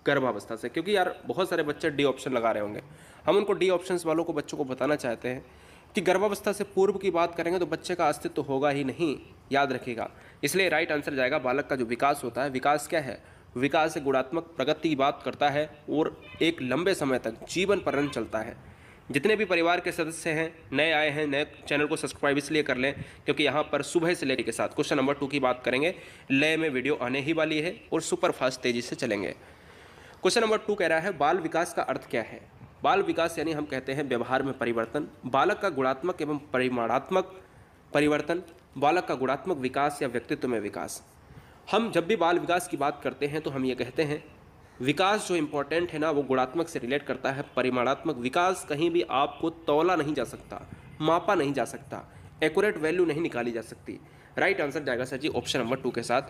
गर्भावस्था से, क्योंकि यार बहुत सारे बच्चे डी ऑप्शन लगा रहे होंगे। हम उनको डी ऑप्शंस वालों को बच्चों को बताना चाहते हैं कि गर्भावस्था से पूर्व की बात करेंगे तो बच्चे का अस्तित्व होगा ही नहीं, याद रखिएगा। इसलिए राइट आंसर जाएगा बालक का जो विकास होता है। विकास क्या है? विकास एक गुणात्मक प्रगति की बात करता है और एक लंबे समय तक जीवन पर्यंत चलता है। जितने भी परिवार के सदस्य हैं, नए आए हैं, नए चैनल को सब्सक्राइब इसलिए कर लें क्योंकि यहाँ पर सुबह से लेकर के साथ क्वेश्चन नंबर 2 की बात करेंगे। लय में वीडियो आने ही वाली है और सुपर फास्ट तेजी से चलेंगे। क्वेश्चन नंबर 2 कह रहा है बाल विकास का अर्थ क्या है? बाल विकास यानी हम कहते हैं व्यवहार में परिवर्तन, बालक का गुणात्मक एवं परिमाणात्मक परिवर्तन, बालक का गुणात्मक विकास या व्यक्तित्व में विकास। हम जब भी बाल विकास की बात करते हैं तो हम ये कहते हैं विकास जो इम्पोर्टेंट है ना वो गुणात्मक से रिलेट करता है। परिमाणात्मक विकास कहीं भी आपको तौला नहीं जा सकता, मापा नहीं जा सकता, एक्यूरेट वैल्यू नहीं निकाली जा सकती। राइट आंसर जाएगा सर जी ऑप्शन नंबर 2 के साथ,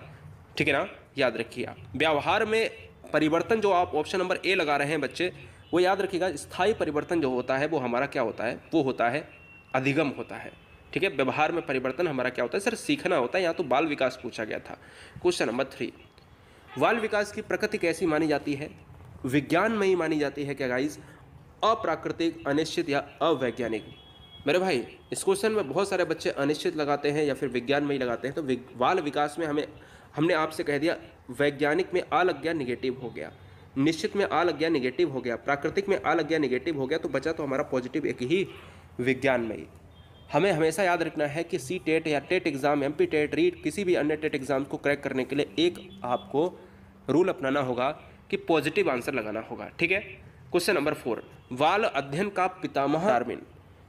ठीक है ना, याद रखिए। व्यवहार में परिवर्तन जो आप ऑप्शन नंबर ए लगा रहे हैं बच्चे, वो याद रखिएगा। स्थायी परिवर्तन जो होता है वो हमारा क्या होता है? वो होता है अधिगम होता है, ठीक है। व्यवहार में परिवर्तन हमारा क्या होता है? सर सीखना होता है। यहाँ तो बाल विकास पूछा गया था। क्वेश्चन नंबर 3, बाल विकास की प्रकृति कैसी मानी जाती है? विज्ञानमयी मानी जाती है क्या गाइस? अप्राकृतिक, अनिश्चित या अवैज्ञानिक? मेरे भाई इस क्वेश्चन में बहुत सारे बच्चे अनिश्चित लगाते हैं या फिर विज्ञानमयी लगाते हैं। तो बाल विकास में हमने आपसे कह दिया वैज्ञानिक में आ लग गया, निगेटिव हो गया, निश्चित में आ लग गया, निगेटिव हो गया, प्राकृतिक में आ लग गया, निगेटिव हो गया, तो बचा तो हमारा पॉजिटिव एक ही, विज्ञानमयी। हमें हमेशा याद रखना है कि सी टेट या TET exam, MP TET, REET, किसी भी अन्य टेट एग्ज़ाम को क्रैक करने के लिए एक आपको रूल अपनाना होगा कि पॉजिटिव आंसर लगाना होगा, ठीक है। क्वेश्चन नंबर 4, बाल अध्ययन का पितामह डार्विन।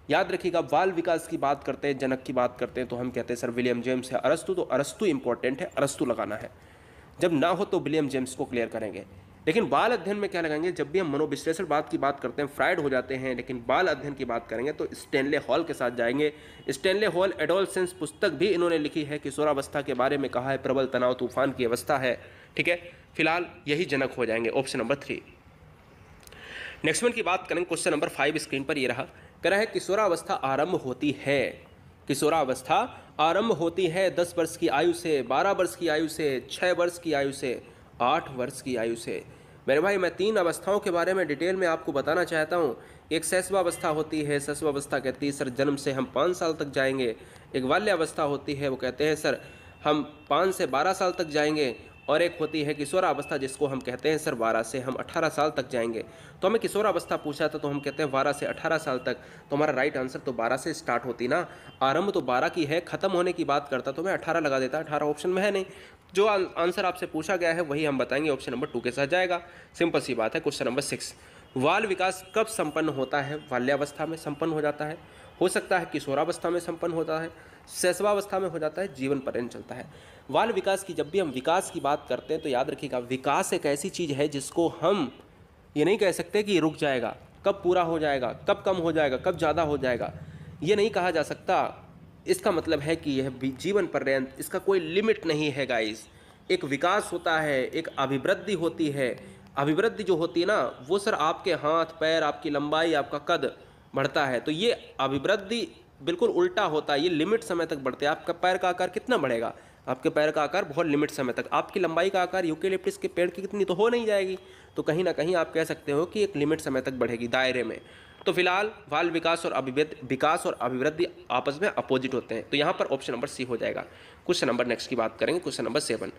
याद रखिएगा बाल विकास की बात करते हैं, जनक की बात करते हैं तो हम कहते हैं सर विलियम जेम्स है, अरस्तु, तो अरस्तु इंपॉर्टेंट है, अरस्तु लगाना है। जब ना हो तो विलियम जेम्स को क्लियर करेंगे। लेकिन बाल अध्ययन में क्या लगाएंगे? जब भी हम मनोविश्लेषण बात की बात करते हैं फ्रायड हो जाते हैं, लेकिन बाल अध्ययन की बात करेंगे तो स्टैनले हॉल के साथ जाएंगे। स्टैनले हॉल एडोलसेंस पुस्तक भी इन्होंने लिखी है, किशोरावस्था के बारे में कहा है, प्रबल तनाव तूफान की अवस्था है, ठीक है। फिलहाल यही जनक हो जाएंगे, ऑप्शन नंबर 3। नेक्स्ट वन की बात करेंगे, क्वेश्चन नंबर 5 स्क्रीन पर ये रहा। कह रहा है किशोरावस्था आरंभ होती है, किशोरावस्था आरंभ होती है 10 वर्ष की आयु से, 12 वर्ष की आयु से, 6 वर्ष की आयु से, 8 वर्ष की आयु से। मेरे भाई मैं 3 अवस्थाओं के बारे में डिटेल में आपको बताना चाहता हूँ। एक शैशवावस्था होती है, शैशवावस्था कहती है सर जन्म से हम 5 साल तक जाएंगे। एक बाल्यावस्था होती है, वो कहते हैं सर हम 5 से 12 साल तक जाएंगे। और एक होती है किशोरावस्था जिसको हम कहते हैं सर 12 से हम 18 साल तक जाएंगे। तो हमें किशोरावस्था पूछा था तो हम कहते हैं 12 से 18 साल तक, तो हमारा राइट आंसर तो 12 से स्टार्ट होती ना। आरंभ तो 12 की है, खत्म होने की बात करता तो मैं 18 लगा देता, 18 ऑप्शन में है नहीं। जो आंसर आपसे पूछा गया है वही हम बताएंगे, ऑप्शन नंबर 2 के साथ जाएगा। सिंपल सी बात है। क्वेश्चन नंबर 6, बाल विकास कब संपन्न होता है? बाल्यावस्था में संपन्न हो जाता है, हो सकता है किशोरावस्था में संपन्न होता है, शैशवावस्था में हो जाता है, जीवन पर्यंत चलता है। बाल विकास की जब भी हम विकास की बात करते हैं तो याद रखिएगा विकास एक ऐसी चीज़ है जिसको हम ये नहीं कह सकते कि रुक जाएगा, कब पूरा हो जाएगा, कब कम हो जाएगा, कब ज़्यादा हो जाएगा, ये नहीं कहा जा सकता। इसका मतलब है कि यह जीवन पर्यंत, इसका कोई लिमिट नहीं है गाइस। एक विकास होता है, एक अभिवृद्धि होती है। अभिवृद्धि जो होती है ना वो सर आपके हाथ पैर, आपकी लंबाई, आपका कद बढ़ता है। तो ये अभिवृद्धि बिल्कुल उल्टा होता है, ये लिमिट समय तक बढ़ते हैं। आपका पैर का आकार कितना बढ़ेगा? आपके पैर का आकार बहुत लिमिट समय तक। आपकी लंबाई का आकार यूकेलिप्टस के पेड़ की कितनी तो हो नहीं जाएगी, तो कहीं ना कहीं आप कह सकते हो कि एक लिमिट समय तक बढ़ेगी दायरे में। तो फिलहाल बाल विकास और अभिवृद्धि आपस में अपोजिट होते हैं, तो यहाँ पर ऑप्शन नंबर सी हो जाएगा। क्वेश्चन नंबर नेक्स्ट की बात करेंगे, क्वेश्चन नंबर 7,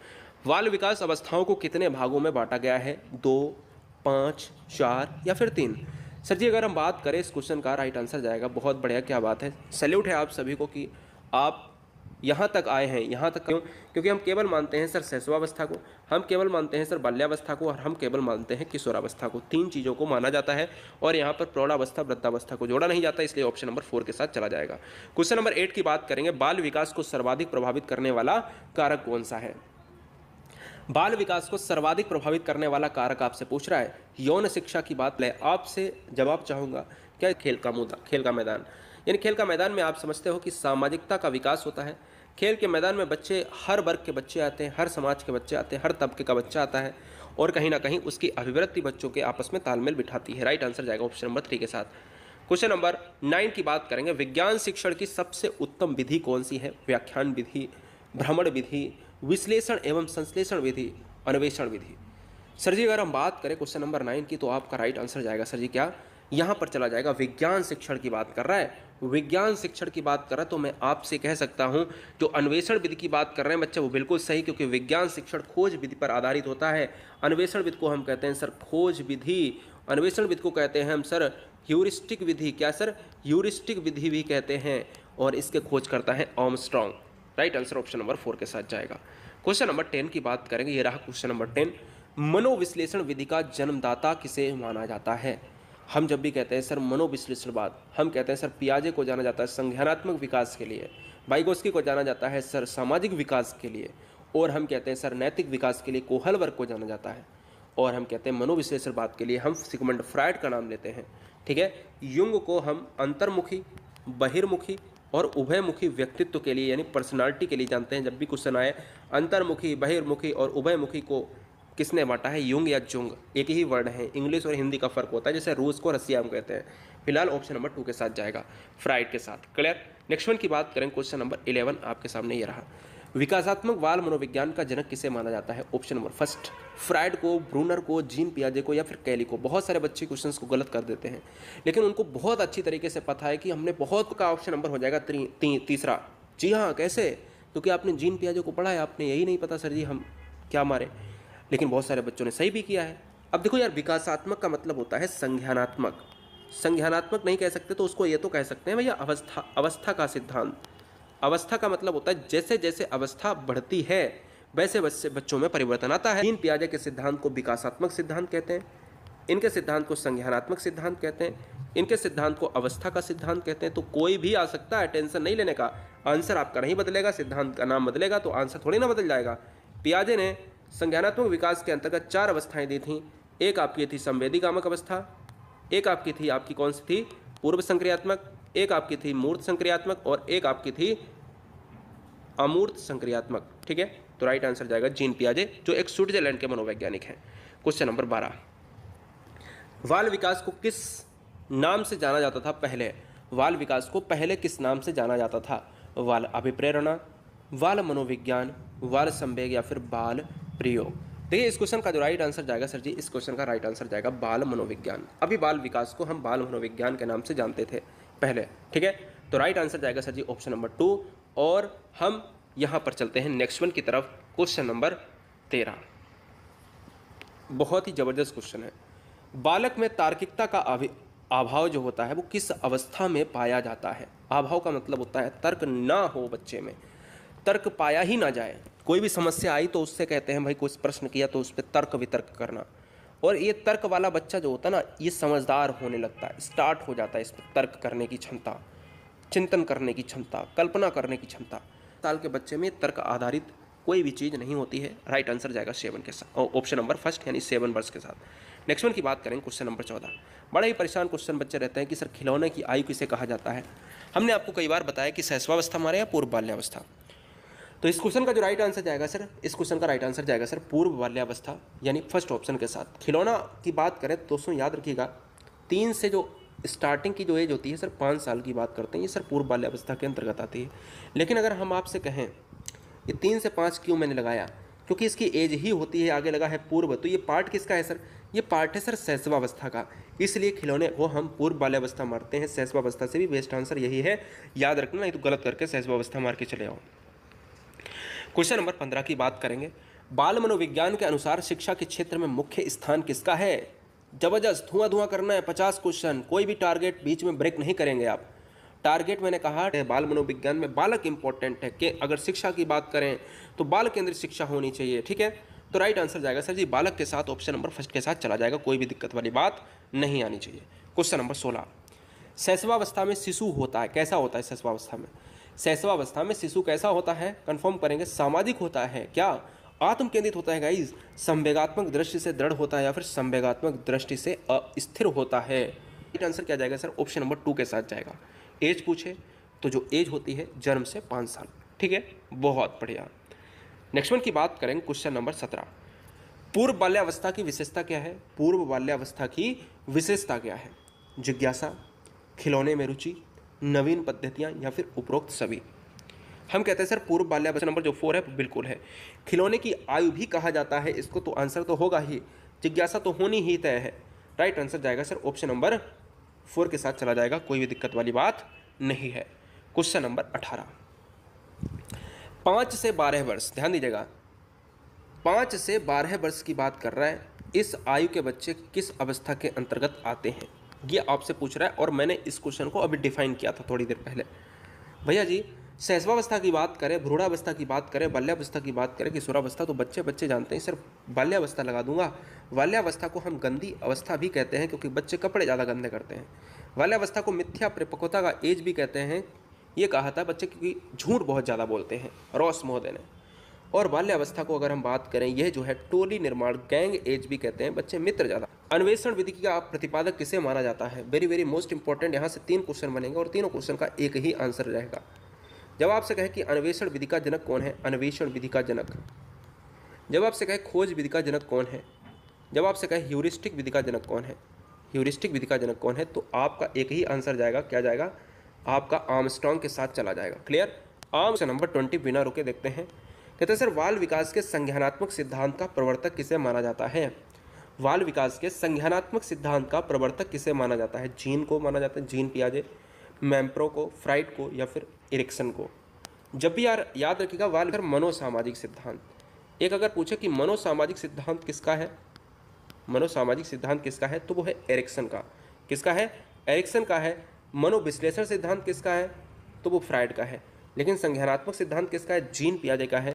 बाल विकास अवस्थाओं को कितने भागों में बांटा गया है? 2, 5, 4 या फिर 3? सर जी अगर हम बात करें इस क्वेश्चन का, राइट आंसर जाएगा, बहुत बढ़िया, क्या बात है, सैल्यूट है आप सभी को कि आप यहाँ तक आए हैं। यहाँ तक क्यों? क्योंकि हम केवल मानते हैं सर शैशवावस्था को, हम केवल मानते हैं सर बाल्यावस्था को, और हम केवल मानते हैं किशोरावस्था को। 3 चीज़ों को माना जाता है और यहाँ पर प्रौढ़ावस्था वृद्धावस्था को जोड़ा नहीं जाता, इसलिए ऑप्शन नंबर 4 के साथ चला जाएगा। क्वेश्चन नंबर 8 की बात करेंगे, बाल विकास को सर्वाधिक प्रभावित करने वाला कारक कौन सा है? बाल विकास को सर्वाधिक प्रभावित करने वाला कारक आपसे पूछ रहा है। यौन शिक्षा की बात ले, आपसे जवाब चाहूँगा क्या? खेल का मुद्दा, खेल का मैदान। यानी खेल का मैदान में आप समझते हो कि सामाजिकता का विकास होता है। खेल के मैदान में बच्चे, हर वर्ग के बच्चे आते हैं, हर समाज के बच्चे आते हैं, हर तबके का बच्चा आता है, और कहीं ना कहीं उसकी अभिवृत्ति बच्चों के आपस में तालमेल बिठाती है। राइट आंसर जाएगा ऑप्शन नंबर 3 के साथ। क्वेश्चन नंबर 9 की बात करेंगे, विज्ञान शिक्षण की सबसे उत्तम विधि कौन सी है? व्याख्यान विधि, भ्रमण विधि, विश्लेषण एवं संश्लेषण विधि, अन्वेषण विधि। सर जी अगर हम बात करें क्वेश्चन नंबर 9 की, तो आपका राइट आंसर जाएगा सर जी क्या, यहाँ पर चला जाएगा विज्ञान शिक्षण की बात कर रहा है। विज्ञान शिक्षण की बात कर रहा है, तो मैं आपसे कह सकता हूँ जो अन्वेषण विधि की बात कर रहे हैं बच्चे, वो बिल्कुल सही, क्योंकि विज्ञान शिक्षण खोज विधि पर आधारित होता है। अन्वेषण विधि को हम कहते हैं सर खोज विधि, अन्वेषण विधि को कहते हैं हम सर ह्यूरिस्टिक विधि। क्या सर? ह्यूरिस्टिक विधि भी कहते हैं, और इसके खोज करता है Armstrong. Right answer option number 4 के साथ जाएगा। क्वेश्चन नंबर 10 की बात करेंगे, ये रहा क्वेश्चन नंबर 10। मनोविश्लेषण विधि का जन्मदाता किसे माना जाता है? हम जब भी कहते हैं सर मनोविश्लेषणवाद, हम कहते हैं सर पियाजे को जाना जाता है संज्ञानात्मक विकास के लिए, वाइगोस्की को जाना जाता है सर सामाजिक विकास के लिए, और हम कहते हैं सर नैतिक विकास के लिए कोहलबर्ग को जाना जाता है, और हम कहते हैं मनोविश्लेषणवाद के लिए हम सिगमंड फ्रायड का नाम लेते हैं। ठीक है, युंग को हम अंतर्मुखी, बहिर्मुखी और उभयमुखी व्यक्तित्व के लिए यानी पर्सनालिटी के लिए जानते हैं। जब भी क्वेश्चन आए अंतर्मुखी, बहिर्मुखी और उभयमुखी को किसने बांटा है, युंग या जुंग, एक ही वर्ड है, इंग्लिश और हिंदी का फर्क होता है, जैसे रूस को रसिया हम कहते हैं। फिलहाल ऑप्शन नंबर 2 के साथ जाएगा, फ्राइड के साथ। क्लियर। नेक्स्ट वन की बात करें, क्वेश्चन नंबर 11 आपके सामने ये रहा। विकासात्मक बाल मनोविज्ञान का जनक किसे माना जाता है? ऑप्शन नंबर फर्स्ट, फ्राइड को, ब्रूनर को, जीन पियाजे को, या फिर कैली को। बहुत सारे बच्चे क्वेश्चंस को गलत कर देते हैं, लेकिन उनको बहुत अच्छी तरीके से पता है कि हमने बहुत का ऑप्शन नंबर हो जाएगा तीसरा। जी हाँ, कैसे? क्योंकि आपने जीन पियाजे को पढ़ा है, आपने यही नहीं पता सर जी हम क्या मारे, लेकिन बहुत सारे बच्चों ने सही भी किया है। अब देखो यार, विकासात्मक का मतलब होता है संज्ञानात्मक। संज्ञानात्मक नहीं कह सकते तो उसको ये तो कह सकते हैं भैया अवस्था का सिद्धांत। अवस्था का मतलब होता है जैसे जैसे अवस्था बढ़ती है वैसे वैसे बच्चों में परिवर्तन आता है। जीन पियाजे के सिद्धांत को विकासात्मक सिद्धांत कहते हैं, इनके सिद्धांत को संज्ञानात्मक सिद्धांत कहते हैं, इनके सिद्धांत को अवस्था का सिद्धांत कहते हैं। तो कोई भी आ सकता है, टेंशन नहीं लेने का। आंसर आपका नहीं बदलेगा, सिद्धांत का नाम बदलेगा तो आंसर थोड़ी ना बदल जाएगा। पियाजे ने संज्ञानात्मक विकास के अंतर्गत 4 अवस्थाएं दी थीं। एक आपकी थी संवेदीकामक अवस्था, एक आपकी थी आपकी कौन सी थी, पूर्व संक्रियात्मक, एक आपकी थी मूर्त संक्रियात्मक, और एक आपकी थी अमूर्त संक्रियात्मक। ठीक है, तो राइट आंसर जाएगा जीन पियाजे, जो एक स्विट्जरलैंड के मनोवैज्ञानिक हैं। क्वेश्चन नंबर 12, बाल विकास को किस नाम से जाना जाता था पहले? बाल विकास को पहले किस नाम से जाना जाता था? बाल अभिप्रेरणा, बाल मनोविज्ञान, बाल संवेग, या फिर बाल प्रयोग। देखिए इस क्वेश्चन का जो राइट आंसर जाएगा सर जी, इस क्वेश्चन का राइट आंसर जाएगा बाल मनोविज्ञान। अभी बाल विकास को हम बाल मनोविज्ञान के नाम से जानते थे पहले। ठीक है, तो राइट आंसर जाएगा सर जी ऑप्शन नंबर 2। और हम यहाँ पर चलते हैं नेक्स्ट वन की तरफ, क्वेश्चन नंबर 13। बहुत ही जबरदस्त क्वेश्चन है। बालक में तार्किकता का अभाव जो होता है वो किस अवस्था में पाया जाता है? अभाव का मतलब होता है तर्क ना हो, बच्चे में तर्क पाया ही ना जाए। कोई भी समस्या आई तो उससे कहते हैं भाई कोई प्रश्न किया तो उस पर तर्क वितर्क करना। और ये तर्क वाला बच्चा जो होता है ना, ये समझदार होने लगता है, स्टार्ट हो जाता है इस पर तर्क करने की क्षमता, चिंतन करने की क्षमता, कल्पना करने की क्षमता। साल के बच्चे में तर्क आधारित कोई भी चीज़ नहीं होती है। राइट आंसर जाएगा 7 के साथ, ऑप्शन नंबर फर्स्ट यानी 7 वर्ष के साथ। नेक्स्ट वन की बात करें, क्वेश्चन नंबर 14। बड़े ही परेशान क्वेश्चन बच्चे रहते हैं कि सर खिलौने की आयु किसे कहा जाता है? हमने आपको कई बार बताया कि शैशवावस्था हमारे यहाँ पूर्व बाल्यावस्था। तो इस क्वेश्चन का जो राइट आंसर जाएगा सर, इस क्वेश्चन का राइट आंसर जाएगा सर पूर्व बाल्यावस्था यानी फर्स्ट ऑप्शन के साथ। खिलौना की बात करें दोस्तों याद रखिएगा, 3 से जो स्टार्टिंग की जो एज होती है सर 5 साल की बात करते हैं, ये सर पूर्व बाल्यावस्था के अंतर्गत आती है। लेकिन अगर हम आपसे कहें ये 3 से 5 क्यों मैंने लगाया, क्योंकि इसकी एज ही होती है, आगे लगा है पूर्व, तो ये पार्ट किसका है सर? ये पार्ट है सर शैशवावस्था का, इसलिए खिलौने को हम पूर्व बाल्यावस्था मारते हैं। शैशवावस्था से भी बेस्ट आंसर यही है, याद रखना, नहीं तो गलत करके शैशवावस्था मार के चले आओ। क्वेश्चन नंबर 15 की बात करेंगे। बाल मनोविज्ञान के अनुसार शिक्षा के क्षेत्र में मुख्य स्थान किसका है? जबरदस्त धुआं करना है, 50 क्वेश्चन, कोई भी टारगेट बीच में ब्रेक नहीं करेंगे आप। टारगेट मैंने कहा बाल मनोविज्ञान में बालक इंपॉर्टेंट है, कि अगर शिक्षा की बात करें तो बाल केंद्रित शिक्षा होनी चाहिए। ठीक है, तो राइट आंसर जाएगा सर जी बालक के साथ, ऑप्शन नंबर फर्स्ट के साथ चला जाएगा, कोई भी दिक्कत वाली बात नहीं आनी चाहिए। क्वेश्चन नंबर 16, शैशवावस्था में शिशु होता है, कैसा होता है शैशवावस्था में? शैशवावस्था में शिशु कैसा होता है? कंफर्म करेंगे, सामाजिक होता है, क्या आत्म केंद्रित होता है गाइस, संवेगात्मक दृष्टि से दृढ़ होता है, या फिर संवेगात्मक दृष्टि से अस्थिर होता है? राइट आंसर क्या जाएगा सर? ऑप्शन नंबर 2 के साथ जाएगा। एज पूछे तो जो एज होती है जन्म से 5 साल। ठीक है, बहुत बढ़िया। नेक्स्ट वन की बात करेंगे, क्वेश्चन नंबर 17। पूर्व बाल्यावस्था की विशेषता क्या है? पूर्व बाल्यावस्था की विशेषता क्या है? जिज्ञासा, खिलौने में रुचि, नवीन पद्धतियाँ, या फिर उपरोक्त सभी? हम कहते हैं सर पूर्व बाल्यावस्था नंबर जो 4 है बिल्कुल है। खिलौने की आयु भी कहा जाता है इसको, तो आंसर तो होगा ही। जिज्ञासा तो होनी ही तय है। राइट आंसर जाएगा सर ऑप्शन नंबर 4 के साथ चला जाएगा, कोई भी दिक्कत वाली बात नहीं है। क्वेश्चन नंबर 18, 5 से 12 वर्ष, ध्यान दीजिएगा, 5 से 12 वर्ष की बात कर रहा है। इस आयु के बच्चे किस अवस्था के अंतर्गत आते हैं, ये आपसे पूछ रहा है। और मैंने इस क्वेश्चन को अभी डिफाइन किया था थोड़ी देर पहले। भैया जी, शैशवावस्था की बात करें, भ्रूणावस्था की बात करें, बाल्यावस्था की बात करें, किशोरावस्था, तो बच्चे जानते हैं। सिर्फ बाल्यावस्था लगा दूंगा। बाल्यावस्था को हम गंदी अवस्था भी कहते हैं, क्योंकि बच्चे कपड़े ज़्यादा गंदे करते हैं। बाल्यावस्था को मिथ्या परिपक्वता का एज भी कहते हैं, ये कहा था बच्चे क्योंकि झूठ बहुत ज़्यादा बोलते हैं, रॉस महोदय ने। और बाल्यावस्था को अगर हम बात करें, यह जो है टोली निर्माण, गैंग एज भी कहते हैं, बच्चे मित्र ज़्यादा। अन्वेषण विधि का प्रतिपादक किसे माना जाता है? वेरी वेरी मोस्ट इंपॉर्टेंट, यहाँ से 3 क्वेश्चन बनेंगे और तीनों क्वेश्चन का एक ही आंसर रहेगा। जब आपसे कहे कि अन्वेषण विधि का जनक कौन है, अन्वेषण विधि का जनक। जब आपसे कहे खोज विधि का जनक कौन है, जब आपसे कहे ह्यूरिस्टिक विधि का जनक कौन है, ह्यूरिस्टिक विधि का जनक कौन है, तो आपका एक ही आंसर जाएगा, क्या जाएगा? आपका आर्मस्ट्रांग के साथ चला जाएगा। क्लियर? क्वेश्चन नंबर 20 बिना रुके देखते हैं। कहते हैं सर, बाल विकास के संज्ञानात्मक सिद्धांत का प्रवर्तक किसे माना जाता है? बाल विकास के संज्ञानात्मक सिद्धांत का प्रवर्तक किसे माना जाता है? जीन को माना जाता है, जीन पियाजे, मैम्प्रो को, फ्राइड को, या फिर एरिक्सन को। जब भी यार याद रखिएगा, बाल विकास मनोसामाजिक सिद्धांत। एक अगर पूछे कि मनोसामाजिक सिद्धांत किसका है, मनोसामाजिक सिद्धांत किसका है, तो वो है एरिक्सन का। किसका है? एरिक्सन का है। मनोविश्लेषण सिद्धांत किसका है, तो वो फ्राइड का है। लेकिन संज्ञानात्मक सिद्धांत किसका है? जीन पियाजे का है।